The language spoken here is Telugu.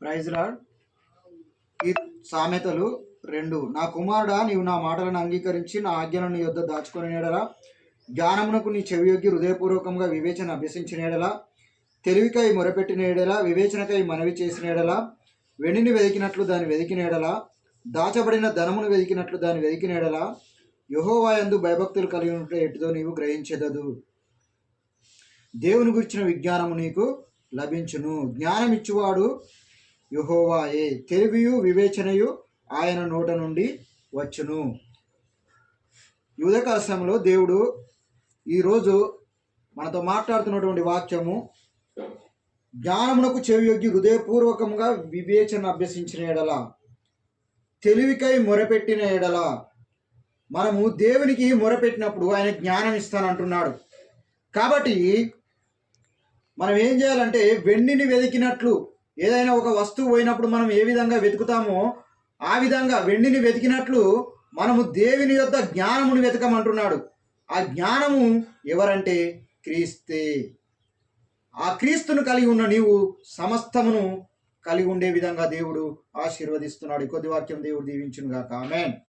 Praise lord. ఈ సామెతలు 2. నా కుమారుడా, నీవు నా మాటలను అంగీకరించి నా ఆజ్ఞలను నీ యొద్ద దాచుకొని ఎడలా, జ్ఞానమునకు నీ చెవియొగ్గి హృదయపూర్వకంగా వివేచన అభ్యసించిన ఎడలా, తెలివికై మొరపెట్టిన ఎడలా, వివేచనకై మనవి చేసిన ఎడలా, వెండిని వెదికినట్లు దాన్ని వెదికిన ఎడలా, దాచబడిన ధనమును వెదికినట్లు దాన్ని వెదికిన ఎడలా, యెహోవా యందు భయభక్తులు కలిగి ఉంటే ఎటుదో నీవు గ్రహించెదదు. దేవుని గురించిన విజ్ఞానము నీకు లభించును. జ్ఞానమిచ్చువాడు యెహోవాయే, తెలివియు వివేచనయు ఆయన నోట నుండి వచ్చును. ఈ ఉదయకాల సమయంలో దేవుడు ఈరోజు మనతో మాట్లాడుతున్నటువంటి వాక్యము, జ్ఞానమునకు చెవియొగ్గి హృదయపూర్వకంగా వివేచన అభ్యసించిన ఎడల, తెలివికై మొరపెట్టిన ఎడల. మనము దేవునికి మొరపెట్టినప్పుడు ఆయన జ్ఞానం ఇస్తానంటున్నాడు. కాబట్టి మనం ఏం చేయాలంటే, వెండిని వెతికినట్లు, ఏదైనా ఒక వస్తువు పోయినప్పుడు మనం ఏ విధంగా వెతుకుతామో ఆ విధంగా వెండిని వెతికినట్లు మనము దేవుని యొద్ద జ్ఞానమును వెతకమంటున్నాడు. ఆ జ్ఞానము ఎవరంటే క్రీస్తే. ఆ క్రీస్తును కలిగి ఉన్న నీవు సమస్తమును కలిగి ఉండే విధంగా దేవుడు ఆశీర్వదిస్తున్నాడు. ఈ కొద్ది వాక్యం దేవుడు దీవించును గాక. ఆమేన్.